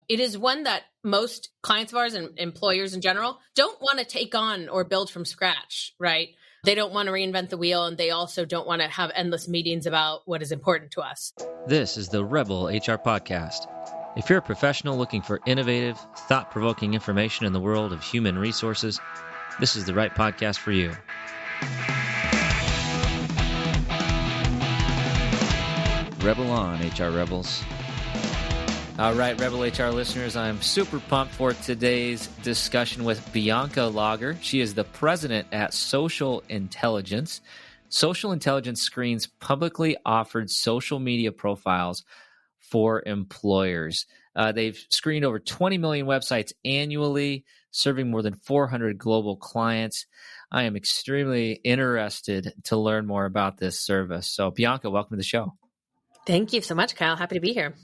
it is one that most clients of ours and employers in general don't want to take on or build from scratch, right? They don't want to reinvent the wheel, and they also don't want to have endless meetings about what is important to us. This is the Rebel HR Podcast. If you're a professional looking for innovative, thought-provoking information in the world of human resources, this is the right podcast for you. Rebel on, HR Rebels. All right, Rebel HR listeners, I'm super pumped for today's discussion with Bianca Lager. She is the president at Social Intelligence. Social Intelligence screens publicly offered social media profiles for employers. They've screened over 20 million websites annually, serving more than 400 global clients. I am extremely interested to learn more about this service. So, Bianca, welcome to the show. Thank you so much, Kyle. Happy to be here.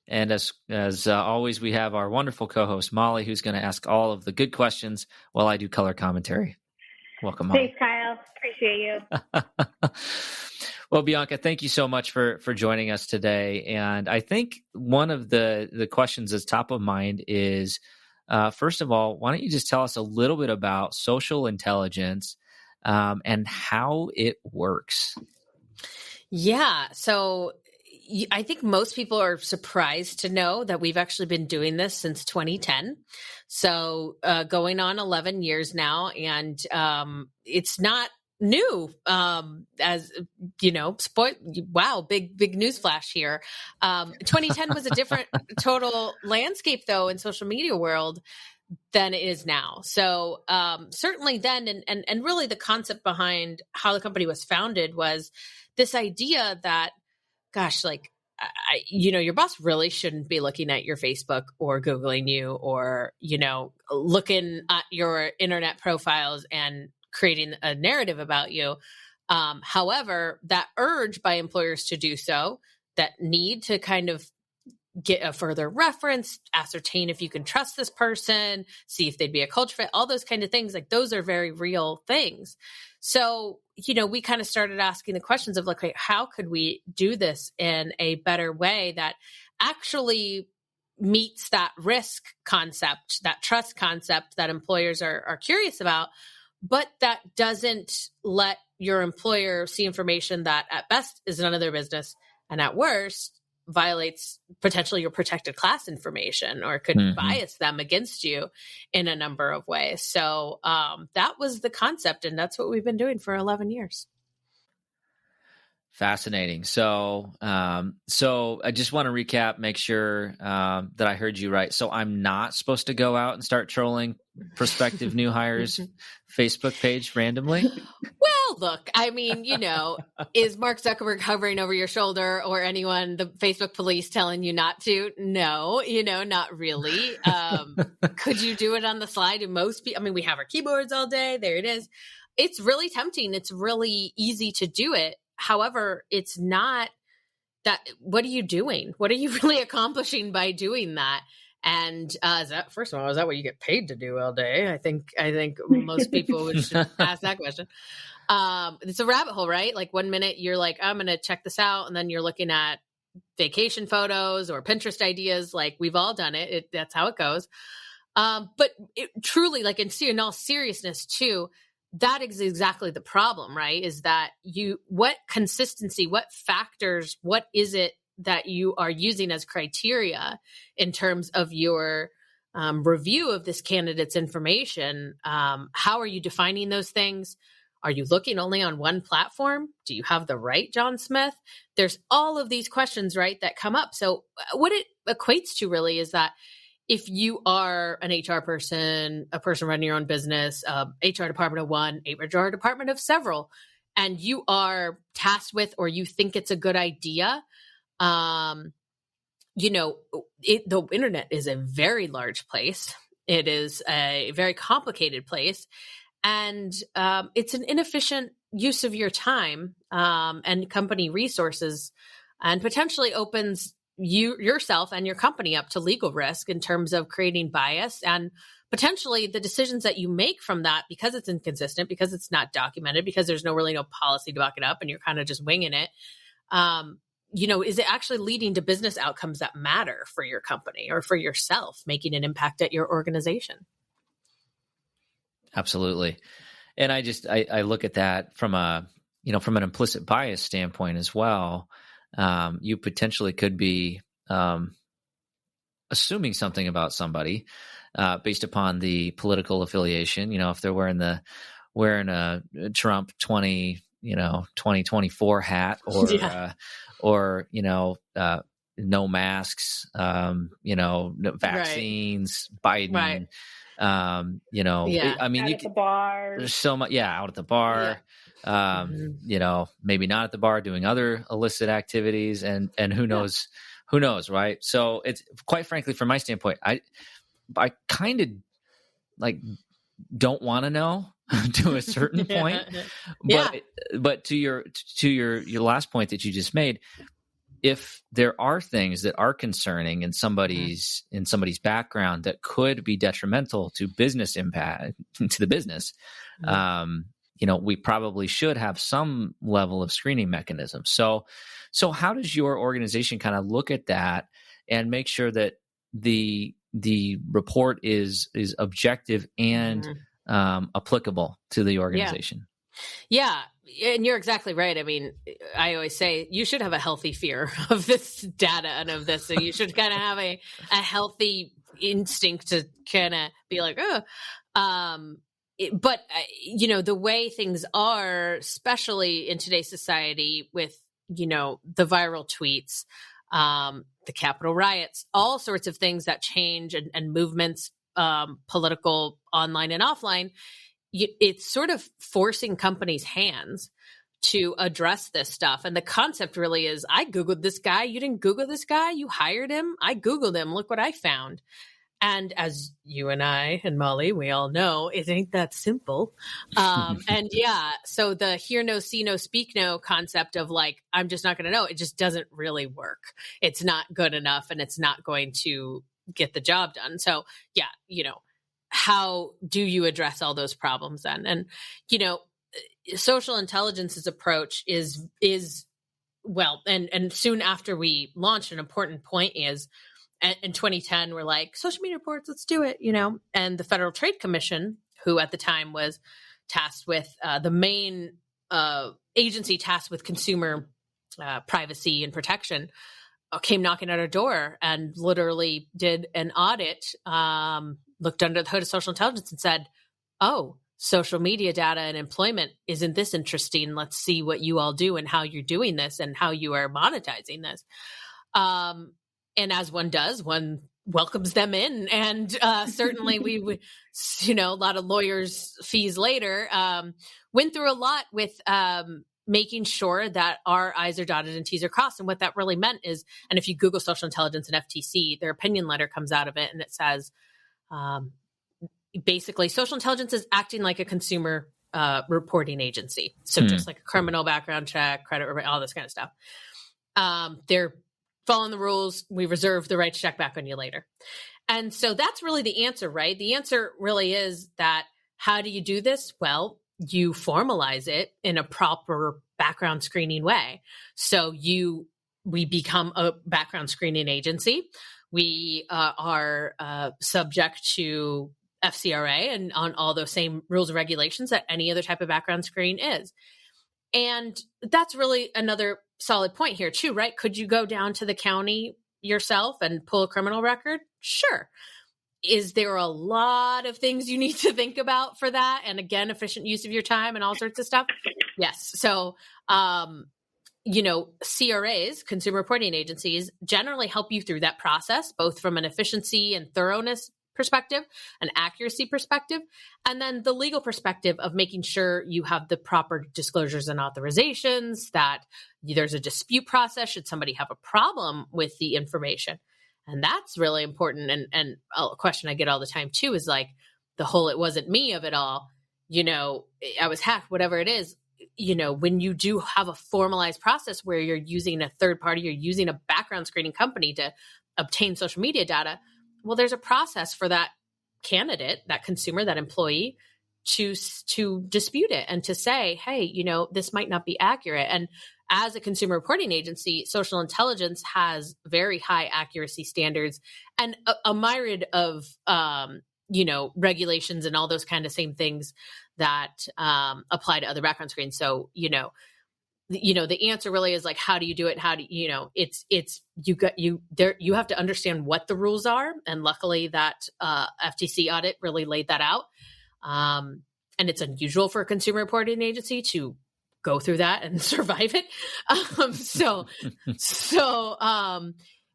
And as always, we have our wonderful co-host, Molly, who's going to ask all of the good questions while I do color commentary. Welcome, Molly. Thanks, Kyle. Appreciate you. Well, Bianca, thank you so much for joining us today. And I think one of the questions that's top of mind is, first of all, why don't you just tell us a little bit about social intelligence and how it works? Yeah. So I think most people are surprised to know that we've actually been doing this since 2010. So going on 11 years now, and it's not new. As you know, wow, big news flash here. 2010 was a different total landscape, though, in social media world than it is now. So certainly then, and really the concept behind how the company was founded was this idea that, gosh, like, your boss really shouldn't be looking at your Facebook or Googling you or, looking at your internet profiles and creating a narrative about you. However, that urge by employers to do so, that need to kind of get a further reference, ascertain if you can trust this person, see if they'd be a culture fit, all those kind of things, like those are very real things. So, we kind of started asking the questions of like, how could we do this in a better way that actually meets that risk concept, that trust concept that employers are curious about, but that doesn't let your employer see information that at best is none of their business and at worst violates potentially your protected class information or could bias them against you in a number of ways. So that was the concept, and that's what we've been doing for 11 years. Fascinating. So I just want to recap, make sure that I heard you right. So I'm not supposed to go out and start trolling prospective new hires Facebook page randomly? Well, look, I mean, is Mark Zuckerberg hovering over your shoulder or anyone, the Facebook police telling you not to? No, not really. Could you do it on the slide? And most people, I mean, we have our keyboards all day. There it is. It's really tempting. It's really easy to do it. However, it's not that. What are you doing? What are you really accomplishing by doing that? And is that, first of all, is that what you get paid to do all day? I think most people should ask that question. It's a rabbit hole, right? Like 1 minute you're like, I'm going to check this out. And then you're looking at vacation photos or Pinterest ideas. Like we've all done it. That's how it goes. But it truly, like in all seriousness too, that is exactly the problem, right? Is that what consistency, what factors, what is it that you are using as criteria in terms of your review of this candidate's information? How are you defining those things? Are you looking only on one platform? Do you have the right John Smith? There's all of these questions, right, that come up. So what it equates to really is that if you are an HR person, a person running your own business, HR department of one, HR department of several, and you are tasked with, or you think it's a good idea, the internet is a very large place. It is a very complicated place. And it's an inefficient use of your time and company resources, and potentially opens yourself and your company up to legal risk in terms of creating bias and potentially the decisions that you make from that, because it's inconsistent, because it's not documented, because there's no policy to back it up and you're kind of just winging it. is it actually leading to business outcomes that matter for your company or for yourself, making an impact at your organization? Absolutely. And I look at that from an implicit bias standpoint as well. You potentially could be assuming something about somebody based upon the political affiliation. If they're wearing a Trump 2024 hat, or no masks, vaccines, Biden. Right. I mean, out at the bar. there's so much, out at the bar, maybe not at the bar, doing other illicit activities, and who knows, right? So it's, quite frankly, from my standpoint, I kind of don't want to know to a certain point, but to your last point that you just made, if there are things that are concerning in somebody's background that could be detrimental to business impact, to the business, we probably should have some level of screening mechanism. So how does your organization kind of look at that and make sure that the report is objective and applicable to the organization? Yeah. And you're exactly right. I mean, I always say you should have a healthy fear of this data and of this. So you should kind of have a healthy instinct to kind of be like, but the way things are, especially in today's society with, the viral tweets, the Capitol riots, all sorts of things that change and movements, political, online and offline, it's sort of forcing companies' hands to address this stuff. And the concept really is, I Googled this guy. You didn't Google this guy. You hired him. I Googled him. Look what I found. And as you and I and Molly, we all know, it ain't that simple. So the hear no, see no, speak no concept of I'm just not going to know, it just doesn't really work. It's not good enough, and it's not going to get the job done. So how do you address all those problems then? And, social intelligence's approach is well, and soon after we launched, an important point is, in 2010, we're like, social media reports, let's do it, and the Federal Trade Commission, who at the time was tasked with the main agency tasked with consumer privacy and protection, came knocking at our door and literally did an audit, looked under the hood of social intelligence and said, oh, social media data and employment, isn't this interesting? Let's see what you all do and how you're doing this and how you are monetizing this. And as one does, one welcomes them in. And certainly we a lot of lawyers' fees later, went through a lot with making sure that our I's are dotted and T's are crossed. And what that really meant is, and if you Google social intelligence and FTC, their opinion letter comes out of it, and it says, basically, social intelligence is acting like a consumer reporting agency. So just like a criminal background check, credit, all this kind of stuff. They're following the rules. We reserve the right to check back on you later. And so that's really the answer, right? The answer really is that, how do you do this? Well, you formalize it in a proper background screening way. So we become a background screening agency. We are subject to FCRA and on all those same rules and regulations that any other type of background screen is. And that's really another solid point here too, right? Could you go down to the county yourself and pull a criminal record? Sure. Is there a lot of things you need to think about for that? And again, efficient use of your time and all sorts of stuff? Yes. So, CRAs, consumer reporting agencies, generally help you through that process, both from an efficiency and thoroughness perspective, an accuracy perspective, and then the legal perspective of making sure you have the proper disclosures and authorizations, that there's a dispute process should somebody have a problem with the information. And that's really important. And a question I get all the time too is like the whole "it wasn't me" of it all. I was hacked, whatever it is. When you do have a formalized process where you're using a third party, you're using a background screening company to obtain social media data, well, there's a process for that candidate, that consumer, that employee to dispute it and to say, hey, this might not be accurate. And as a consumer reporting agency, social intelligence has very high accuracy standards and a myriad of, regulations and all those kind of same things that apply to other background screens. So, the answer really is like, how do you do it? How do you have to understand what the rules are. And luckily that FTC audit really laid that out. And it's unusual for a consumer reporting agency to go through that and survive it.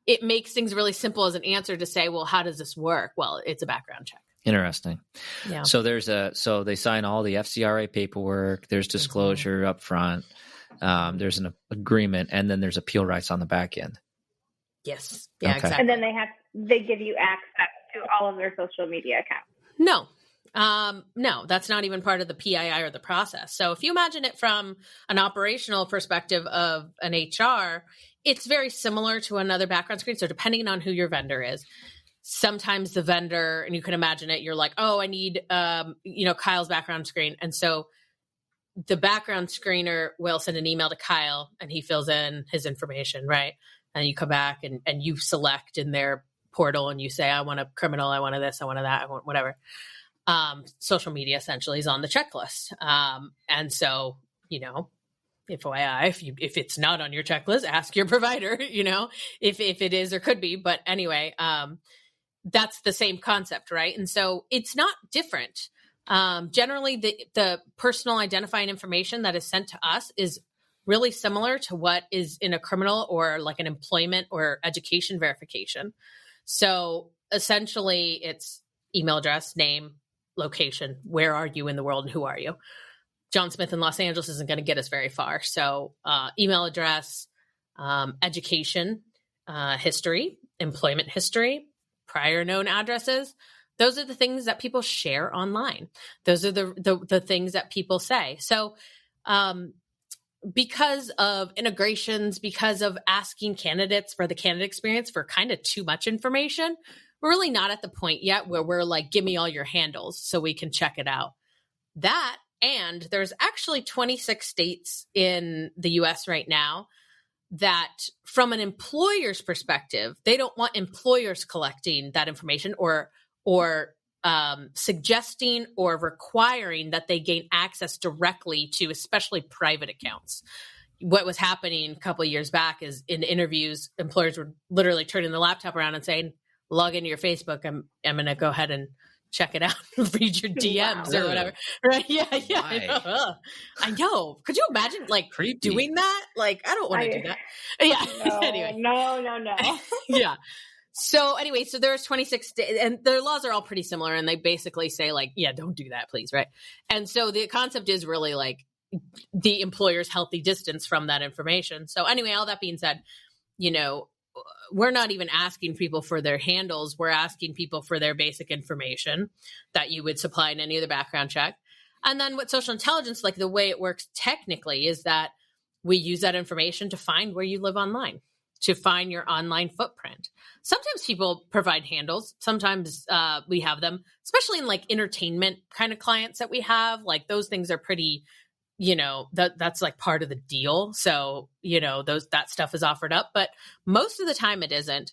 It makes things really simple as an answer to say, well, how does this work? Well, it's a background check. Interesting. Yeah. So so they sign all the FCRA paperwork. There's disclosure up front. There's an agreement, and then there's appeal rights on the back end. Yes. Yeah, Okay. exactly. And then they give you access to all of their social media accounts. No, that's not even part of the PII or the process. So if you imagine it from an operational perspective of an HR, it's very similar to another background screen. So depending on who your vendor is, sometimes the vendor, and you can imagine it, you're like, oh, I need, Kyle's background screen. And so the background screener will send an email to Kyle and he fills in his information, right? And you come back and you select in their portal and you say, I want a criminal, I want a this, I want a that, I want whatever. Social media essentially is on the checklist. And so, FYI, if it's not on your checklist, ask your provider, if it is or could be. But anyway, that's the same concept, right? And so it's not different. Generally, the personal identifying information that is sent to us is really similar to what is in a criminal or like an employment or education verification. So essentially, it's email address, name, location, where are you in the world, and who are you? John Smith in Los Angeles isn't going to get us very far. So email address, education, history, employment history, prior known addresses. Those are the things that people share online. Those are the things that people say. So because of integrations, because of asking candidates for the candidate experience for kind of too much information, we're really not at the point yet where we're like, give me all your handles so we can check it out. That, and there's actually 26 states in the US right now that from an employer's perspective, they don't want employers collecting that information or suggesting or requiring that they gain access directly to especially private accounts. What was happening a couple of years back is in interviews, employers were literally turning the laptop around and saying, log into your Facebook. I'm going to go ahead and check it out and read your DMs or whatever. Right. Yeah. I know. Could you imagine doing that? Like, I don't want to do that. Yeah. No, anyway. No. Yeah. So anyway, so there's 26 and their laws are all pretty similar. And they basically say like, yeah, don't do that, please. Right. And so the concept is really like the employer's healthy distance from that information. So anyway, all that being said, we're not even asking people for their handles. We're asking people for their basic information that you would supply in any other background check. And then what social intelligence, like the way it works technically, is that we use that information to find where you live online, to find your online footprint. Sometimes people provide handles. Sometimes we have them, especially in like entertainment kind of clients that we have. Like those things are pretty, that's like part of the deal. So, that stuff is offered up, but most of the time it isn't.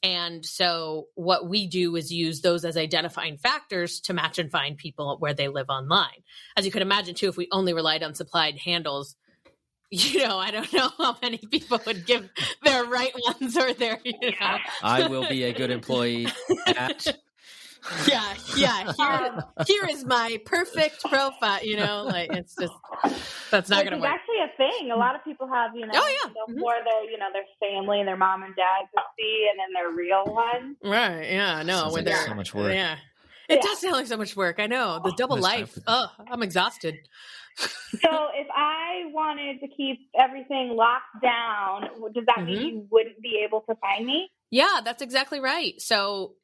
And so what we do is use those as identifying factors to match and find people where they live online. As you can imagine too, if we only relied on supplied handles, I don't know how many people would give their right ones or their, I will be a good employee at. Yeah. Here is my perfect profile, it's just, that's not going to work. It's actually a thing. A lot of people have, for their family and their mom and dad to see, and then their real one. Right. Yeah. No, when there's so much work. Yeah. It does sound like so much work. I know. The double life. Oh, I'm exhausted. So if I wanted to keep everything locked down, does that mean you wouldn't be able to find me? Yeah, that's exactly right. So,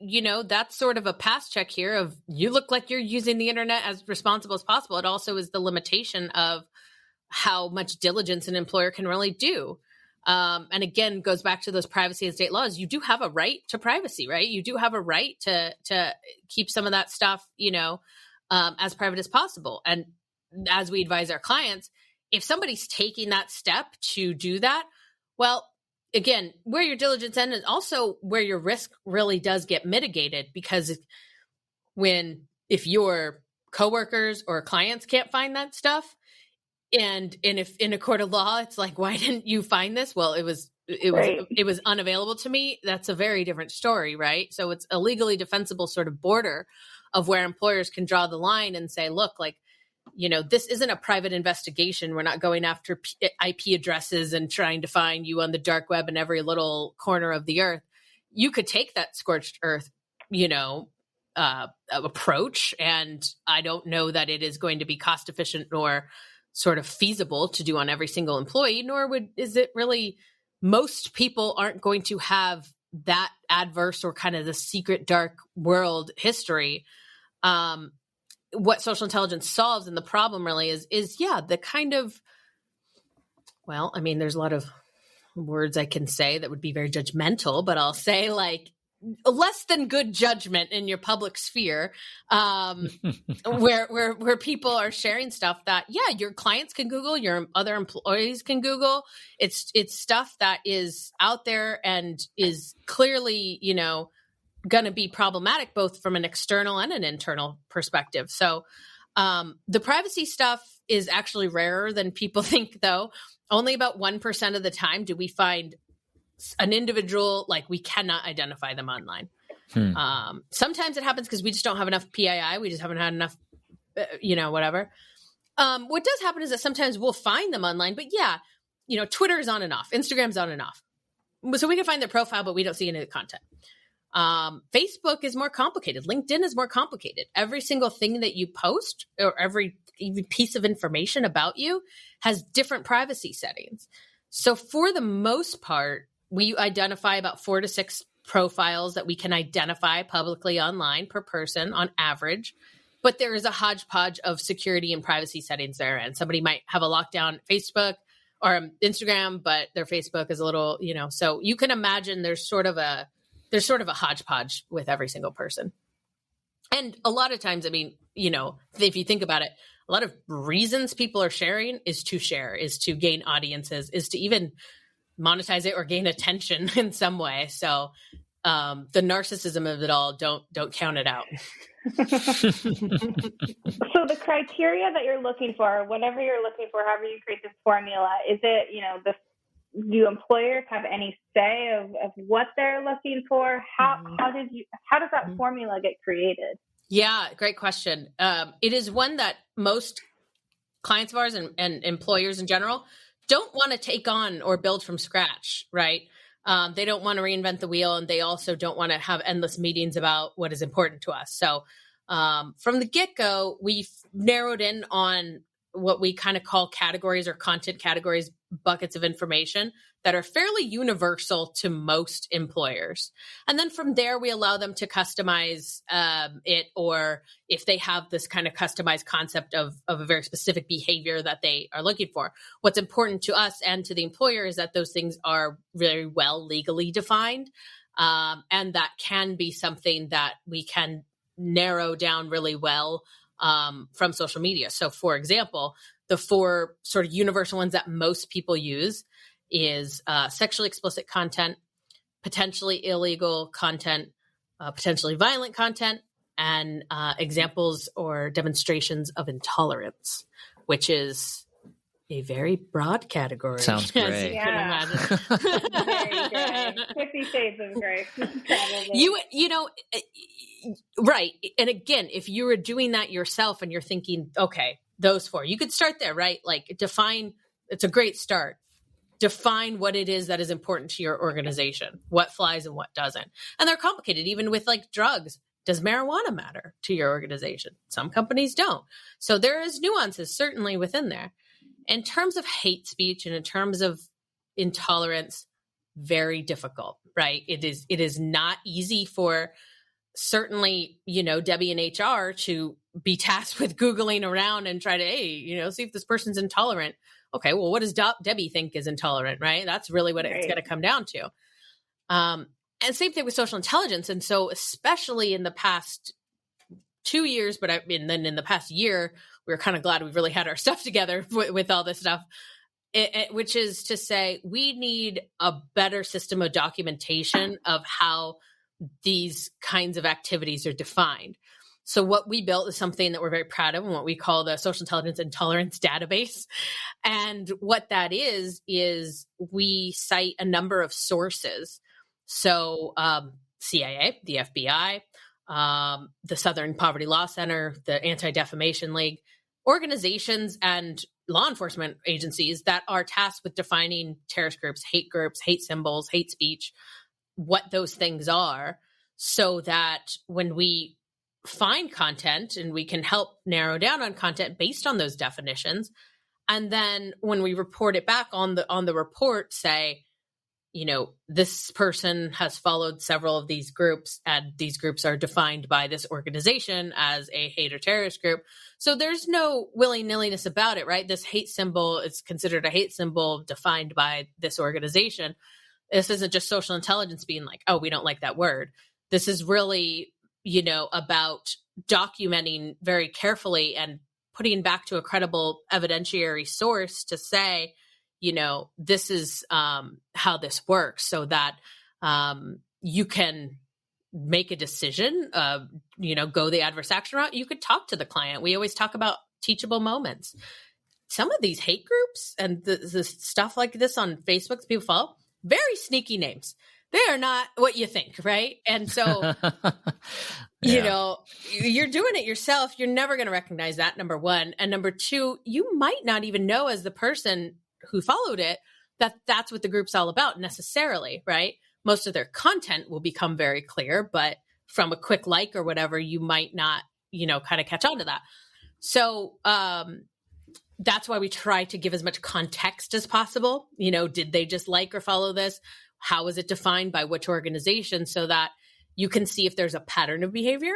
that's sort of a pass check here of you look like you're using the internet as responsible as possible. It also is the limitation of how much diligence an employer can really do. And again, goes back to those privacy and state laws. You do have a right to privacy, right? You do have a right to keep some of that stuff, as private as possible. And as we advise our clients, if somebody's taking that step to do that, well, again, where your diligence ends is also where your risk really does get mitigated, because if your coworkers or clients can't find that stuff, and if in a court of law, it's like, why didn't you find this? Well, it was unavailable to me. That's a very different story, right? So it's a legally defensible sort of border of where employers can draw the line and say, look, like, this isn't a private investigation. We're not going after IP addresses and trying to find you on the dark web in every little corner of the earth. You could take that scorched earth, approach, and I don't know that it is going to be cost efficient nor sort of feasible to do on every single employee, nor is it really, most people aren't going to have that adverse or kind of the secret dark world history. What social intelligence solves, and the problem really is the kind of, well, I mean, there's a lot of words I can say that would be very judgmental, but I'll say like less than good judgment in your public sphere, where people are sharing stuff that, your clients can Google, your other employees can Google. It's stuff that is out there and is clearly, going to be problematic both from an external and an internal perspective. So the privacy stuff is actually rarer than people think, though. Only about 1% of the time do we find an individual, like, we cannot identify them online. Sometimes it happens because we just don't have enough PII. We just haven't had enough, whatever. What does happen is that sometimes we'll find them online, but Twitter is on and off. Instagram's on and off. So we can find their profile, but we don't see any of the content. Facebook is more complicated. LinkedIn is more complicated. Every single thing that you post or every piece of information about you has different privacy settings. So for the most part, we identify about 4 to 6 profiles that we can identify publicly online per person on average. But there is a hodgepodge of security and privacy settings there. And somebody might have a lockdown Facebook or Instagram, but their Facebook is a little, so you can imagine there's sort of a hodgepodge with every single person. And a lot of times, I mean, if you think about it, a lot of reasons people are sharing is to share, is to gain audiences, is to even monetize it or gain attention in some way. So the narcissism of it all, don't count it out. So the criteria that you're looking for, whatever you're looking for, however you create this formula, is it, do employers have any say of what they're looking for? How does that formula get created? Yeah, great question. It is one that most clients of ours and employers in general don't want to take on or build from scratch, right? They don't want to reinvent the wheel, and they also don't want to have endless meetings about what is important to us. So from the get-go, we've narrowed in on what we kind of call categories or content categories, buckets of information that are fairly universal to most employers. And then from there, we allow them to customize it, or if they have this kind of customized concept of a very specific behavior that they are looking for. What's important to us and to the employer is that those things are very well legally defined. And that can be something that we can narrow down really well from social media. So for example, the 4 sort of universal ones that most people use is sexually explicit content, potentially illegal content, potentially violent content, and examples or demonstrations of intolerance, which is a very broad category. Sounds great. Yeah. Very gray. 50 Shades of Grey. Right. And again, if you were doing that yourself and you're thinking, okay, those 4, you could start there, right? Like define, it's a great start. Define what it is that is important to your organization, what flies and what doesn't. And they're complicated, even with like drugs. Does marijuana matter to your organization? Some companies don't. So there is nuances certainly within there. In terms of hate speech and in terms of intolerance, very difficult, right? It is not easy for certainly, Debbie in HR to be tasked with Googling around and try to, see if this person's intolerant. Okay, well, what does Debbie think is intolerant, right? That's really what it's going to come down to. And same thing with social intelligence. And so especially in the past 2 years, and then in the past year, we were kind of glad we really had our stuff together with all this stuff, which is to say we need a better system of documentation of how these kinds of activities are defined. So what we built is something that we're very proud of and what we call the Social Intelligence and Tolerance Database. And what that is we cite a number of sources. So CIA, the FBI, the Southern Poverty Law Center, the Anti-Defamation League, organizations and law enforcement agencies that are tasked with defining terrorist groups, hate symbols, hate speech, what those things are, so that when we find content and we can help narrow down on content based on those definitions. And then when we report it back on the report, say, this person has followed several of these groups and these groups are defined by this organization as a hate or terrorist group. So there's no willy-nilliness about it, right? This hate symbol is considered a hate symbol defined by this organization. This isn't just social intelligence being like, oh, we don't like that word. This is really about documenting very carefully and putting back to a credible evidentiary source to say, this is how this works, so that you can make a decision, go the adverse action route. You could talk to the client. We always talk about teachable moments. Some of these hate groups and the stuff like this on Facebook that people follow, very sneaky names. They are not what you think, right? And so, you're doing it yourself. You're never going to recognize that, number one. And number two, you might not even know as the person who followed it that that's what the group's all about necessarily, right? Most of their content will become very clear, but from a quick like or whatever, you might not, kind of catch on to that. So that's why we try to give as much context as possible. Did they just like or follow this? How is it defined by which organization, so that you can see if there's a pattern of behavior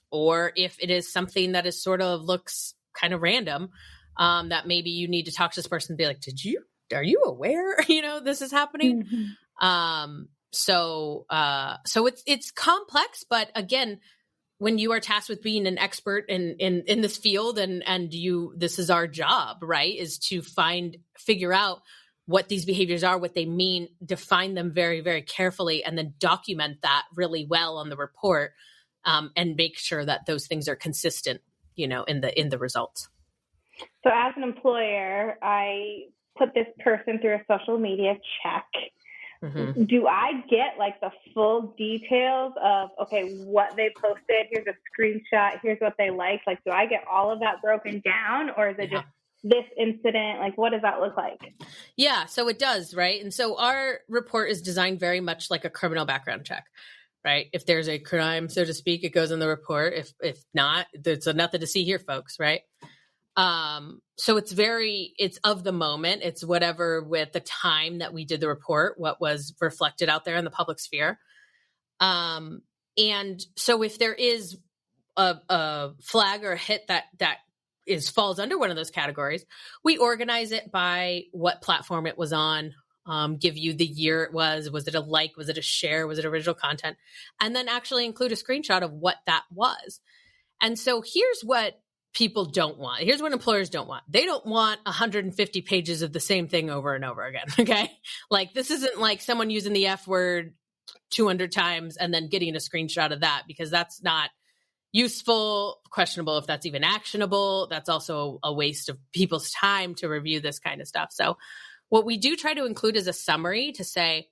or if it is something that is sort of looks kind of random, that maybe you need to talk to this person and be like, are you aware, this is happening? Mm-hmm. So it's complex, but again, when you are tasked with being an expert in this field and this is our job, right, is to figure out what these behaviors are, what they mean, define them very, very carefully, and then document that really well on the report, and make sure that those things are consistent, in the results. So as an employer, I put this person through a social media check. Mm-hmm. Do I get like the full details of, okay, what they posted? Here's a screenshot. Here's what they liked. Like, do I get all of that broken down, or is it just this incident? Like, what does that look like? Yeah, so it does, right? And so our report is designed very much like a criminal background check, right? If there's a crime, so to speak, it goes in the report. If not, there's nothing to see here, folks, right? So it's of the moment. It's whatever with the time that we did the report, what was reflected out there in the public sphere. And so if there is a flag or a hit that falls under one of those categories, we organize it by what platform it was on, give you the year it was it a like, was it a share, was it original content, and then actually include a screenshot of what that was. And so here's what people don't want. Here's what employers don't want. They don't want 150 pages of the same thing over and over again. Okay. Like, this isn't like someone using the F word 200 times and then getting a screenshot of that, because that's not useful, questionable if that's even actionable. That's also a waste of people's time to review this kind of stuff. So what we do try to include is a summary to say,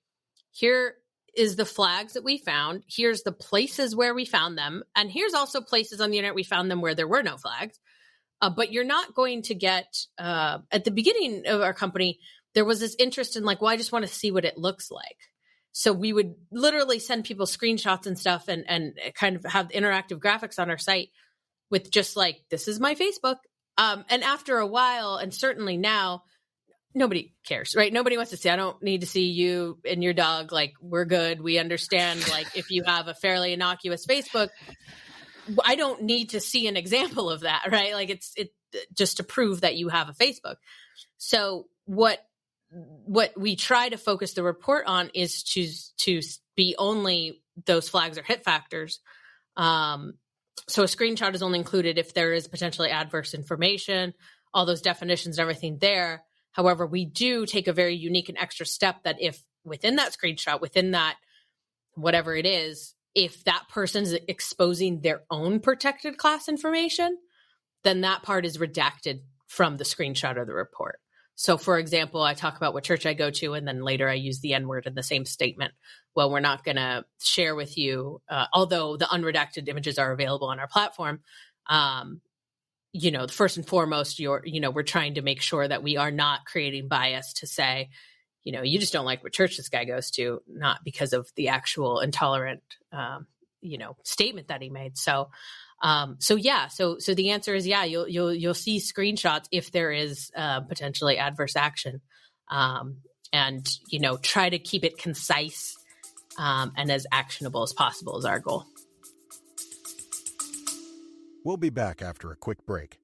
here is the flags that we found. Here's the places where we found them. And here's also places on the internet we found them where there were no flags. But you're not going to get, at the beginning of our company, there was this interest in like, well, I just want to see what it looks like. So we would literally send people screenshots and stuff and kind of have interactive graphics on our site with just like, this is my Facebook. And after a while, and certainly now, nobody cares, right? Nobody wants to see. I don't need to see you and your dog. Like, we're good. We understand, like, if you have a fairly innocuous Facebook, I don't need to see an example of that, right? Like, it's just to prove that you have a Facebook. So what we try to focus the report on is to be only those flags or hit factors, So a screenshot is only included if there is potentially adverse information, all those definitions and everything there. However, we do take a very unique and extra step that if within that screenshot, within that, whatever it is, if that person is exposing their own protected class information, then that part is redacted from the screenshot or the report. So, for example, I talk about what church I go to, and then later I use the N-word in the same statement. Well, we're not going to share with you, although the unredacted images are available on our platform. First and foremost, we're trying to make sure that we are not creating bias to say, you just don't like what church this guy goes to, not because of the actual intolerant, statement that he made. So the answer is, yeah, you'll see screenshots if there is potentially adverse action, and try to keep it concise and as actionable as possible is our goal. We'll be back after a quick break.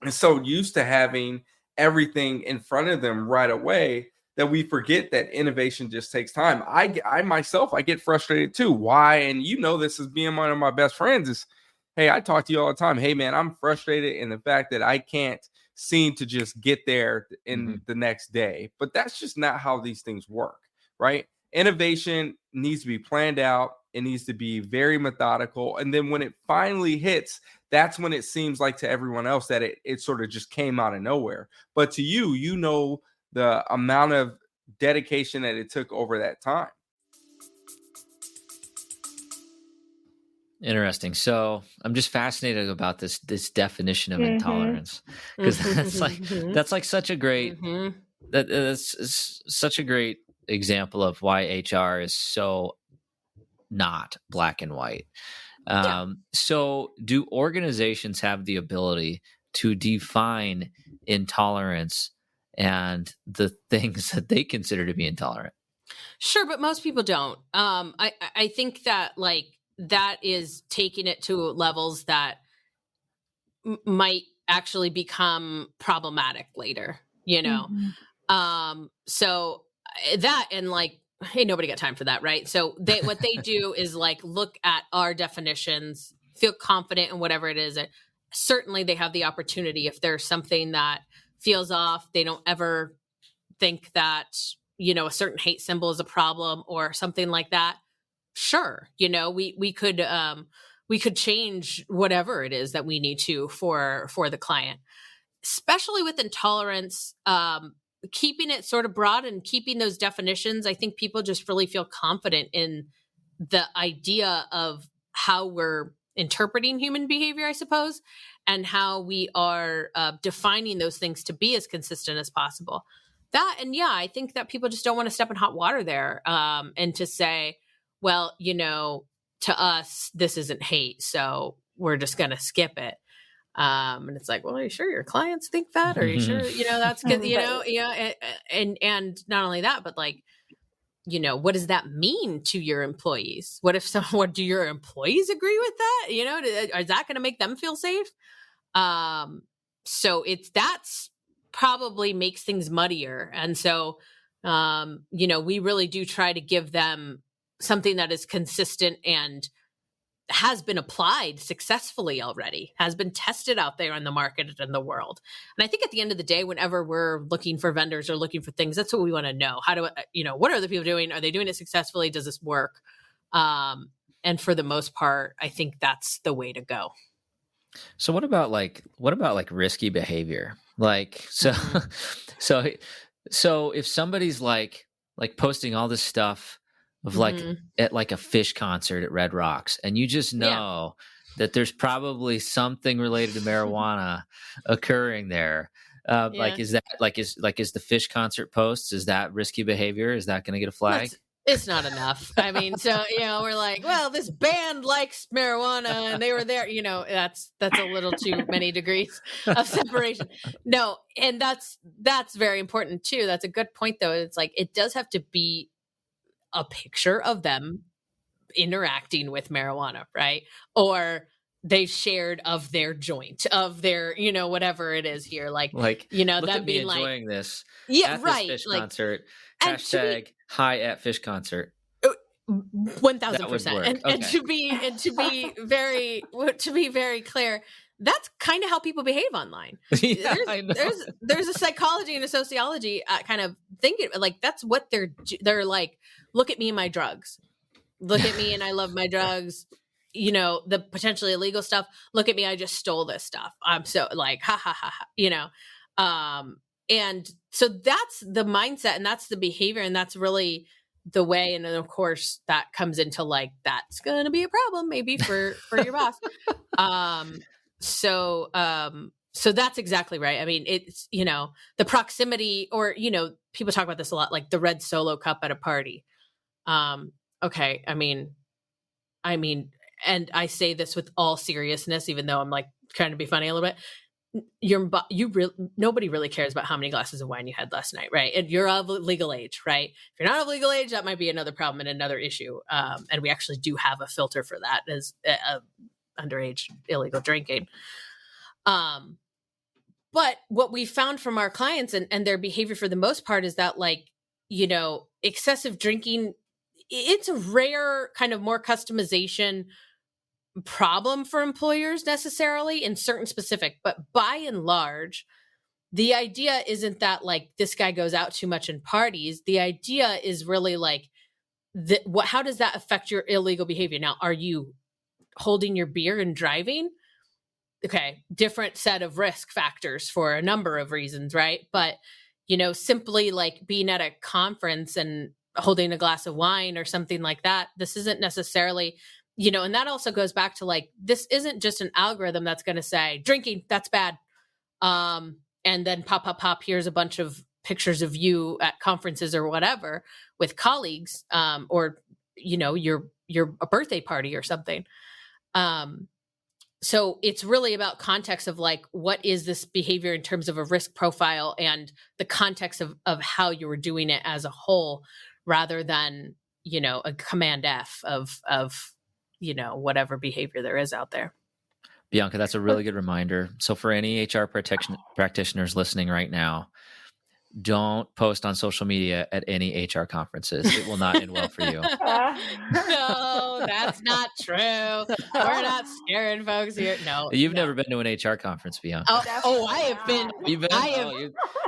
And so used to having everything in front of them right away that we forget that innovation just takes time. I myself, I get frustrated too. Why? And this is being one of my best friends is, hey, I talk to you all the time. Hey, man, I'm frustrated in the fact that I can't seem to just get there in the next day. But that's just not how these things work, right? Innovation needs to be planned out. It needs to be very methodical. And then when it finally hits, that's when it seems like to everyone else that it sort of just came out of nowhere. But to you, the amount of dedication that it took over that time. Interesting. So I'm just fascinated about this definition of intolerance, because that's like such a great that's such a great example of why HR is so not black and white. So do organizations have the ability to define intolerance and the things that they consider to be intolerant? Sure, but most people don't. I think that that is taking it to levels that might actually become problematic later, So that, and hey, nobody got time for that, right? So what they do is look at our definitions, feel confident in whatever it is. Certainly they have the opportunity, if there's something that feels off, they don't ever think that, a certain hate symbol is a problem or something like that. Sure. We could change whatever it is that we need to for the client, especially with intolerance, keeping it sort of broad and keeping those definitions. I think people just really feel confident in the idea of how we're interpreting human behavior, I suppose, and how we are defining those things to be as consistent as possible. I think that people just don't want to step in hot water there, and to say, well, to us, this isn't hate, so we're just going to skip it. And it's like, well, are you sure your clients think that? Are you sure, that's good, and not only that, but what does that mean to your employees? What do your employees agree with that? Is that going to make them feel safe? So that's probably makes things muddier. And so, we really do try to give them something that is consistent and has been applied successfully already, has been tested out there in the market and in the world. And I think at the end of the day, whenever we're looking for vendors or looking for things, that's what we want to know. How do, what are other people doing? Are they doing it successfully? Does this work? And for the most part, I think that's the way to go. So what about risky behavior? So if somebody's posting all this stuff of at a Fish concert at Red Rocks, and you just know that there's probably something related to marijuana occurring there. Is the Fish concert posts, is that risky behavior? Is that going to get a flag? It's not enough. I mean, so, we're like, well, this band likes marijuana and they were there, that's a little too many degrees of separation. No. And that's very important too. That's a good point though. It's it does have to be a picture of them interacting with marijuana, right? Or they shared of their joint, of their, whatever it is here. Look that being enjoying this. Yeah, at right. This Fish concert. Hashtag hi at Fish concert. 1000%. And Okay. to be very clear, that's kind of how people behave online. Yeah, I know. There's a psychology and a sociology kind of thinking, like that's what they're like. Look at me and my drugs. Look at me and I love my drugs. You know, the potentially illegal stuff. Look at me, I just stole this stuff. I'm so like ha ha ha ha. You know, and so that's the mindset and that's the behavior and that's really the way. And then of course that comes into like that's going to be a problem maybe for your boss. So that's exactly right. I mean, it's, you know, the proximity or, you know, people talk about this a lot, like the red Solo cup at a party. Okay. I mean, and I say this with all seriousness, even though I'm like trying to be funny a little bit. Nobody really cares about how many glasses of wine you had last night, right? And you're of legal age, right? If you're not of legal age, that might be another problem and another issue. And we actually do have a filter for that as underage illegal drinking. But what we found from our clients and their behavior for the most part is that, like, you know, excessive drinking, it's a rare kind of more customization problem for employers necessarily in certain specific, but by and large, the idea isn't that like this guy goes out too much in parties. The idea is really like, how does that affect your illegal behavior? Now, are you holding your beer and driving? Okay, different set of risk factors for a number of reasons, right? But, you know, simply like being at a conference and holding a glass of wine or something like that, this isn't necessarily, you know, and that also goes back to like, this isn't just an algorithm that's going to say drinking, that's bad. And then pop, here's a bunch of pictures of you at conferences or whatever with colleagues, or, you know, a birthday party or something. So it's really about context of like, what is this behavior in terms of a risk profile and the context of how you were doing it as a whole, rather than, you know, a command F of, you know, whatever behavior there is out there. Bianca, that's a really good reminder. So for any HR practitioners listening right now, don't post on social media at any HR conferences. It will not end well for you. No, that's not true. We're not scaring folks here. No, You've never been to an HR conference, Bianca. I have been. You've been.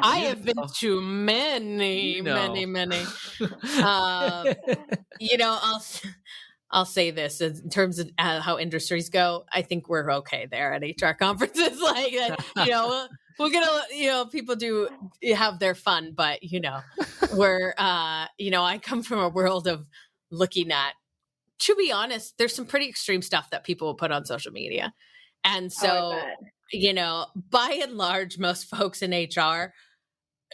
I have been to many. You know, I'll say this in terms of how industries go. I think we're okay there at HR conferences. Like, you know, we're gonna, you know, people do have their fun, but you know, we're, you know, I come from a world of looking at, to be honest, there's some pretty extreme stuff that people will put on social media, and so, you know, by and large, most folks in HR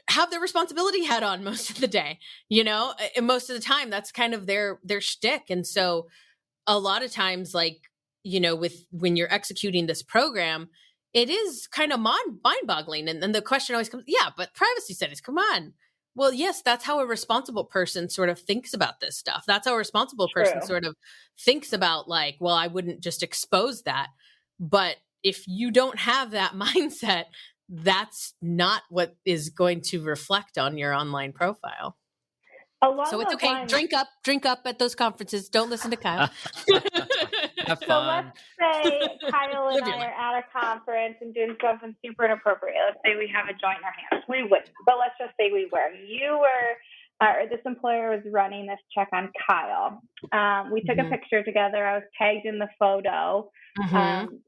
have their responsibility hat on most of the day, you know, and most of the time that's kind of their shtick. And so a lot of times, like, you know, when you're executing this program, it is kind of mind-boggling. And then the question always comes, yeah, but privacy settings, come on. Well, yes, that's how a responsible person sort of thinks about this stuff. That's how a responsible person sort of thinks about, like, well, I wouldn't just expose that. But if you don't have that mindset, that's not what is going to reflect on your online profile. So it's okay. Drink up at those conferences. Don't listen to Kyle. Have So fun. let's say Kyle and I are at a conference and doing something super inappropriate. Let's say we have a joint in our hands. We wouldn't, but let's just say we were. You were, or this employer was running this check on Kyle. We took a picture together. I was tagged in the photo.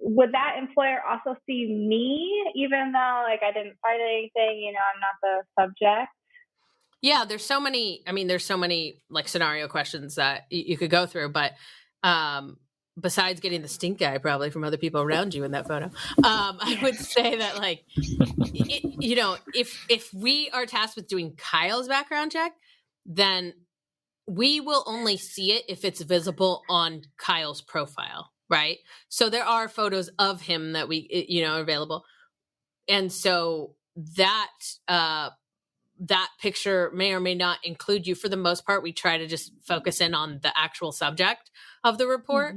Would that employer also see me, even though like I didn't find anything? You know, I'm not the subject. Yeah, there's so many like scenario questions that you could go through, but besides getting the stink eye probably from other people around you in that photo, I would say that, like, you know, if we are tasked with doing Kyle's background check, then we will only see it if it's visible on Kyle's profile, right? So there are photos of him that we, you know, are available. And so that picture may or may not include you. For the most part, we try to just focus in on the actual subject of the report.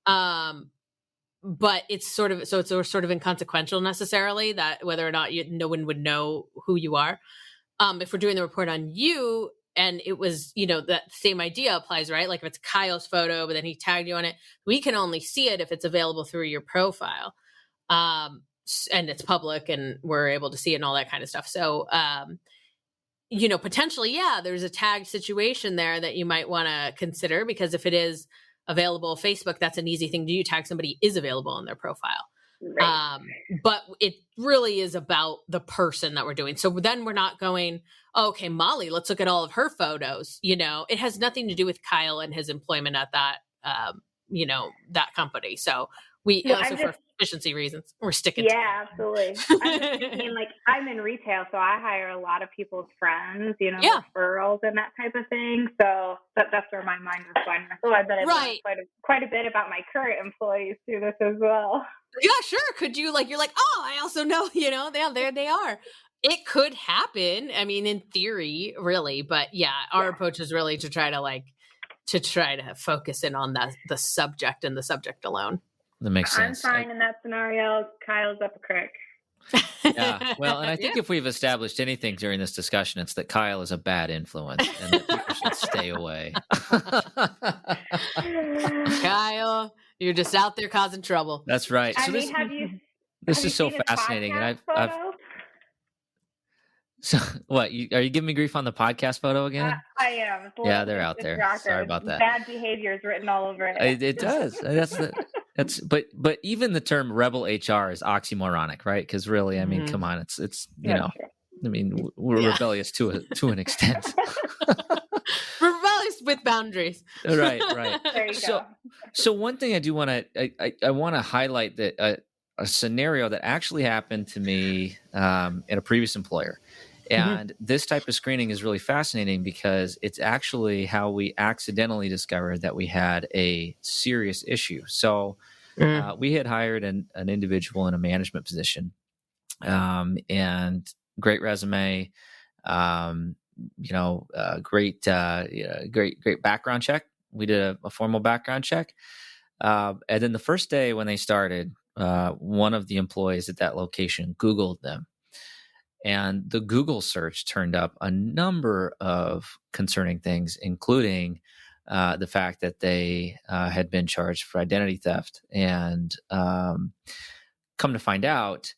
But it's sort of inconsequential necessarily, that whether or not no one would know who you are. If we're doing the report on you and it was, that same idea applies, right? Like if it's Kyle's photo, but then he tagged you on it, we can only see it if it's available through your profile. And it's public and we're able to see it and all that kind of stuff. So, potentially, there's a tagged situation there that you might want to consider, because if it is available Facebook, that's an easy thing to do. Tag somebody is available in their profile. Right. But it really is about the person that we're doing. So then we're not going, okay, Molly, let's look at all of her photos. It has nothing to do with Kyle and his employment at that, that company. So we also for efficiency reasons, we're sticking to that. Absolutely. I'm just thinking, like, I'm in retail, so I hire a lot of people's friends, referrals and that type of thing. So that's where my mind was going. So I bet I've learned quite a bit about my current employees through this as well. Yeah, sure. Could you, you're like, oh, I also know, there they are. It could happen. I mean, in theory, really. But our approach is really to try to focus in on the subject and the subject alone. That makes sense. I'm fine in that scenario. Kyle's up a creek. Yeah. Well, and I think if we've established anything during this discussion, it's that Kyle is a bad influence and that people should stay away. Kyle, you're just out there causing trouble. That's right. I mean, this is so fascinating. And I've so what? Are you giving me grief on the podcast photo again? I am. Yeah, they're out there. Sorry about that. Bad behavior is written all over it. It does. But even the term rebel HR is oxymoronic, right? Because really, I mean, come on, it's True. I mean, we're rebellious to an extent. We're rebellious with boundaries. Right. There you go. So one thing I do want to I want to highlight that a scenario that actually happened to me at a previous employer. And this type of screening is really fascinating because it's actually how we accidentally discovered that we had a serious issue. So we had hired an individual in a management position, and great resume, great background check. We did a formal background check. And then the first day when they started, one of the employees at that location Googled them. And the Google search turned up a number of concerning things, including the fact that they had been charged for identity theft. And come to find out,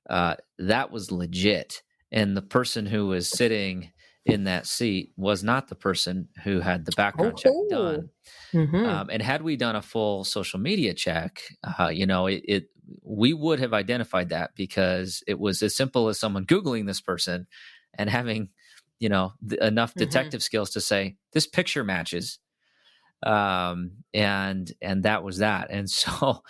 that was legit. And the person who was sitting in that seat was not the person who had the background check done. And had we done a full social media check, we would have identified that, because it was as simple as someone Googling this person and having, enough detective skills to say this picture matches, and that was that. And so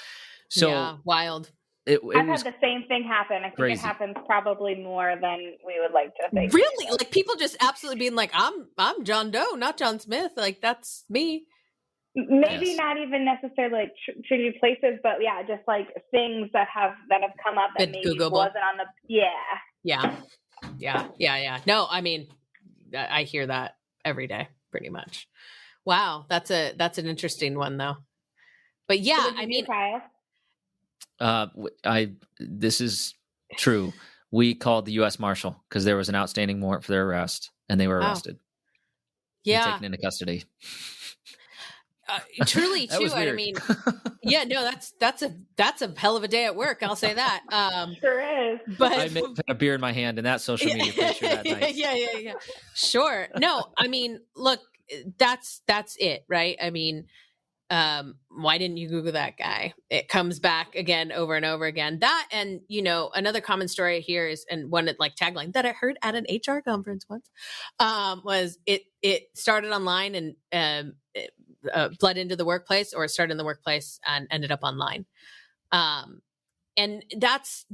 yeah, wild. I've had the same thing happen. I think crazy. It happens probably more than we would like to think. Really? Like people just absolutely being like, I'm John Doe, not John Smith. Like that's me. Maybe not even necessarily like tricky places, but just like things that have come up that maybe Googleable. Wasn't on the Yeah. No, I mean, I hear that every day, pretty much. Wow, that's an interesting one though. But yeah, I mean, this is true. We called the U.S. Marshal because there was an outstanding warrant for their arrest, and they were arrested. Yeah, taken into custody. Truly, too. I mean, that's a hell of a day at work. I'll say that. Sure is. But I had a beer in my hand in that social media picture that night. Yeah. Sure. No, I mean, look, that's it, right? I mean, why didn't you Google that guy? It comes back again over and over again. That, and another common story here is, and one like tagline that I heard at an HR conference once, was it started online and bled into the workplace, or it started in the workplace and ended up online. And that's,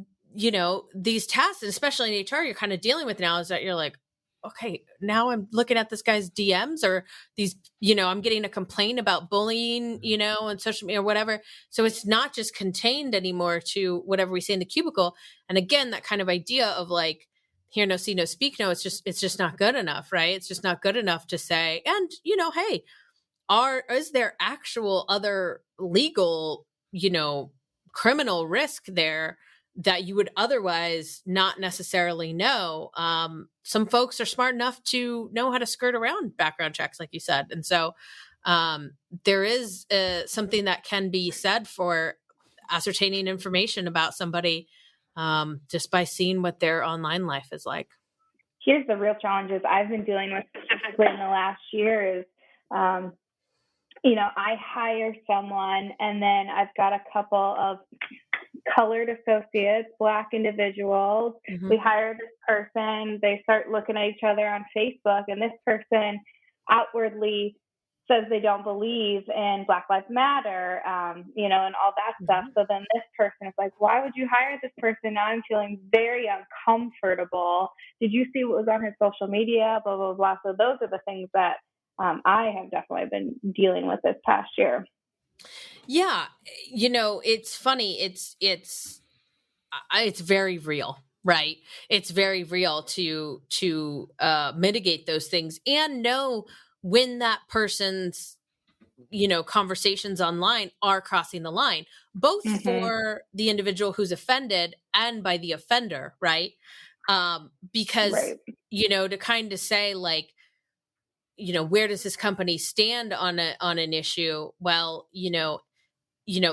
these tasks, especially in HR, you're kind of dealing with now, is that you're like, okay, now I'm looking at this guy's DMs, or these, I'm getting a complaint about bullying, on social media or whatever. So it's not just contained anymore to whatever we say in the cubicle. And again, that kind of idea of like, hear no, see no, speak no, it's just not good enough, right? It's just not good enough to say, and, hey, is there actual other legal, criminal risk there that you would otherwise not necessarily know. Some folks are smart enough to know how to skirt around background checks, like you said. And so there is something that can be said for ascertaining information about somebody just by seeing what their online life is like. Here's the real challenges I've been dealing with specifically in the last year is, I hire someone and then I've got a couple of colored associates, Black individuals. Mm-hmm. We hire this person. They start looking at each other on Facebook, and this person outwardly says they don't believe in Black Lives Matter, and all that stuff. So then this person is like, why would you hire this person? Now I'm feeling very uncomfortable. Did you see what was on his social media? Blah, blah, blah. So those are the things that I have definitely been dealing with this past year. Yeah. It's funny. It's very real, right? It's very real to mitigate those things and know when that person's, conversations online are crossing the line, both for the individual who's offended and by the offender, right? Because, to kind of say like, where does this company stand on an issue? Well,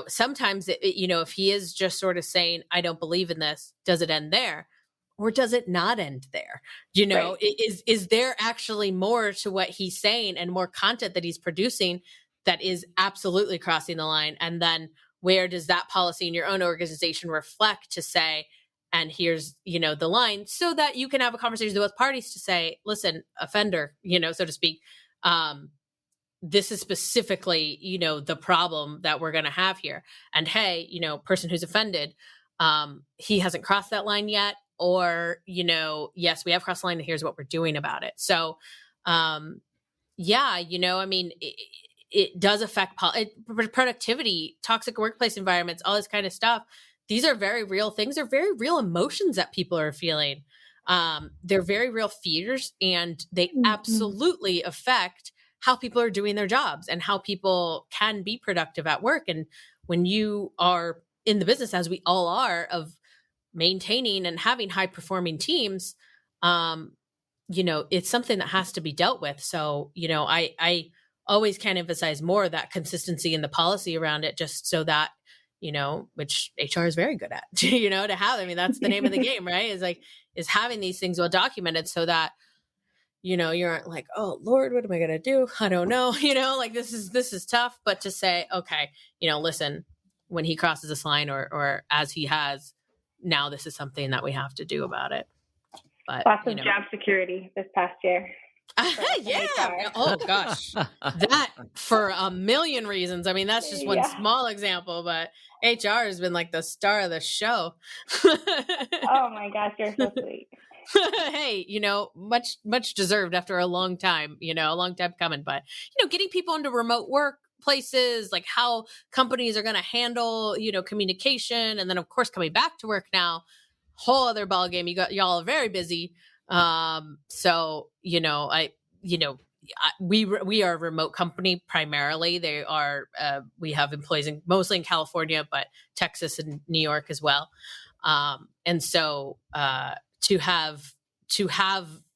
sometimes if he is just sort of saying, I don't believe in this, does it end there? Or does it not end there? Right. Is there actually more to what he's saying and more content that he's producing that is absolutely crossing the line? And then where does that policy in your own organization reflect to say, and here's, the line, so that you can have a conversation with both parties to say, listen, offender, so to speak, this is specifically, the problem that we're going to have here. And hey, person who's offended, he hasn't crossed that line yet. Or, yes, we have crossed the line and here's what we're doing about it. So, it does affect productivity, toxic workplace environments, all this kind of stuff. These are very real things. They're very real emotions that people are feeling. They're very real fears, and they absolutely affect how people are doing their jobs and how people can be productive at work. And when you are in the business, as we all are, of maintaining and having high performing teams, it's something that has to be dealt with. So, I always can emphasize more of that consistency in the policy around it, just so that, which HR is very good at, to have, that's the name of the game, right? Is having these things well documented so that, you aren't like, oh Lord, what am I going to do? I don't know, this is tough, but to say, okay, listen, when he crosses this line or as he has, now this is something that we have to do about it. But lots of job security this past year. Yeah. Oh gosh. That for a million reasons. That's just one small example, but HR has been like the star of the show. Oh my gosh, you're so sweet. Hey, much deserved after a long time, a long time coming, but getting people into remote work places, like how companies are going to handle, communication. And then of course, coming back to work now, whole other ballgame. Y'all are very busy. So, we are a remote company primarily. They are, we have employees mostly in California, but Texas and New York as well. And so, to have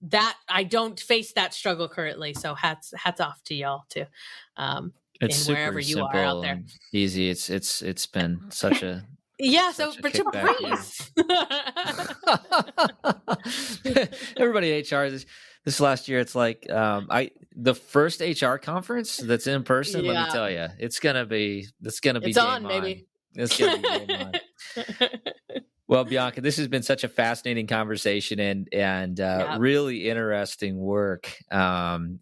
that, I don't face that struggle currently. So hats off to y'all too. It's and wherever you are out there. Easy. It's been such a so but to breathe. Everybody HR this last year, it's like the first HR conference that's in person. Let me tell you, it's gonna be on, baby. It's gonna be game on. Well, Bianca, this has been such a fascinating conversation and really interesting work. And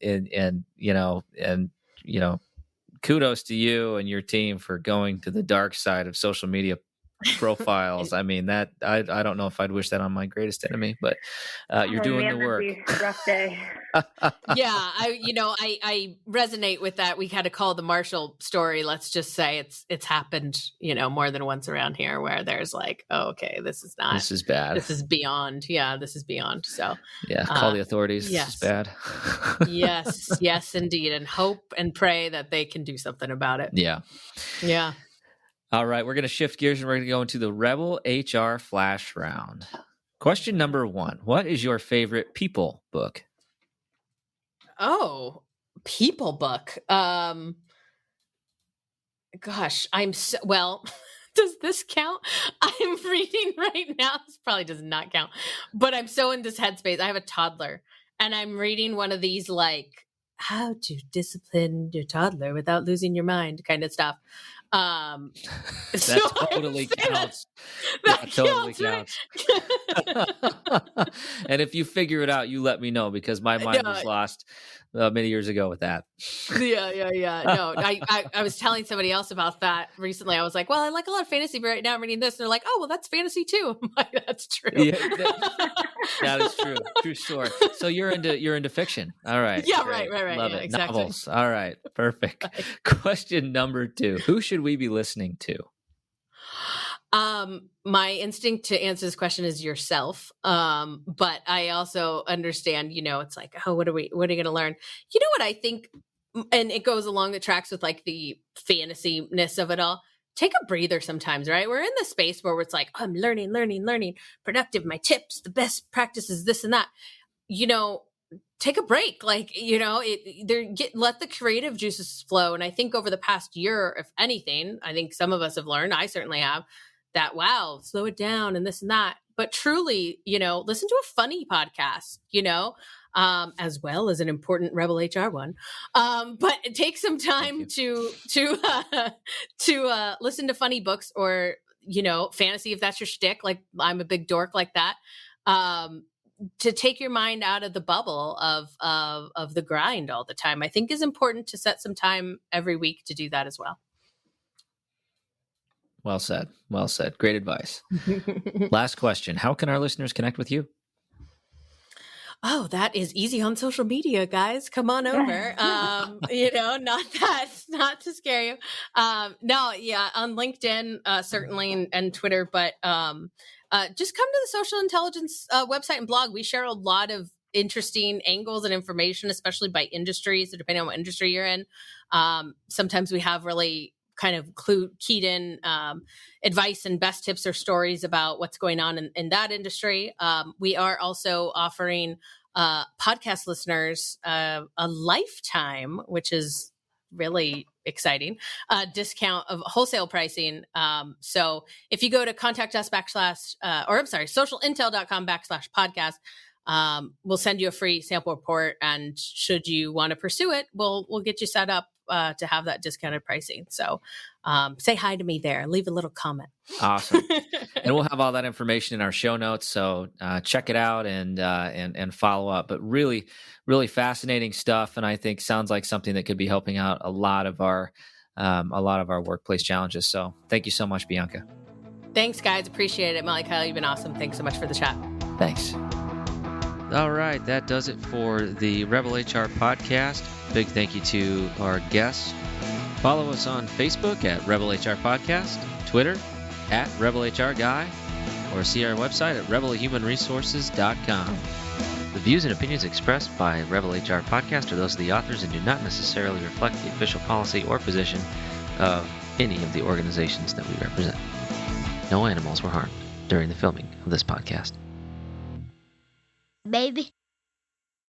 kudos to you and your team for going to the dark side of social media profiles. I don't know if I'd wish that on my greatest enemy, but you're doing the work. Rough day. Yeah, I resonate with that. We had to call the Marshall story. Let's just say it's happened, more than once around here where there's like, oh, okay, this is bad. This is beyond. Yeah, this is beyond. So call the authorities. Yes. This is bad. Yes, indeed. And hope and pray that they can do something about it. Yeah. Yeah. All right, we're going to shift gears and we're going to go into the Rebel HR Flash Round. Question number 1. What is your favorite people book? Oh, people book. Gosh, well, does this count? I'm reading right now. This probably does not count, but I'm so in this headspace. I have a toddler and I'm reading one of these like how to discipline your toddler without losing your mind kind of stuff. That so totally counts. That totally counts. counts. And if you figure it out, you let me know because my mind was lost many years ago with that. Yeah. No, I was telling somebody else about that recently. I was like, well, I like a lot of fantasy, but right now I'm reading this. And they're like, oh, well, that's fantasy too. I'm like, that's true. Yeah, that is true. True story. So you're into fiction. All right. Yeah, great. right. Love Yeah, it. exactly. Novels. All right. Perfect. Right. Question number 2. Who should we be listening to? My instinct to answer this question is yourself. But I also understand, it's like, oh, what are you going to learn? You know what I think, and it goes along the tracks with like the fantasy-ness of it all. Take a breather sometimes, right? We're in the space where it's like, oh, I'm learning, productive, my tips, the best practices, this and that. Take a break. Like, let the creative juices flow. And I think over the past year, if anything, I think some of us have learned, I certainly have, that, wow, slow it down and this and that. But truly, listen to a funny podcast, as well as an important Rebel HR one. But take some time to listen to funny books or, fantasy, if that's your shtick. Like I'm a big dork like that. To take your mind out of the bubble of the grind all the time, I think is important to set some time every week to do that as well. Well said. Great advice. Last question. How can our listeners connect with you? Oh, that is easy on social media, guys. Come on over. Not to scare you. No, yeah, on LinkedIn, certainly, and Twitter, but just come to the Social Intelligence website and blog. We share a lot of interesting angles and information, especially by industry. So depending on what industry you're in, sometimes we have really kind of keyed in advice and best tips or stories about what's going on in that industry. We are also offering podcast listeners a lifetime, which is really exciting, discount of wholesale pricing. So if you go to contact us socialintel.com/podcast, we'll send you a free sample report. And should you want to pursue it, we'll get you set up to have that discounted pricing. So say hi to me there. Leave a little comment. Awesome. And we'll have all that information in our show notes. So check it out and follow up. But really, really fascinating stuff. And I think sounds like something that could be helping out a lot of our workplace challenges. So thank you so much, Bianca. Thanks, guys. Appreciate it. Molly, Kyle, you've been awesome. Thanks so much for the chat. Thanks. All right, that does it for the Rebel HR podcast. Big thank you to our guests. Follow us on Facebook at Rebel HR Podcast, Twitter at Rebel HR Guy, or see our website at rebelhumanresources.com. The views and opinions expressed by Rebel HR Podcast are those of the authors and do not necessarily reflect the official policy or position of any of the organizations that we represent. No animals were harmed during the filming of this podcast. Baby.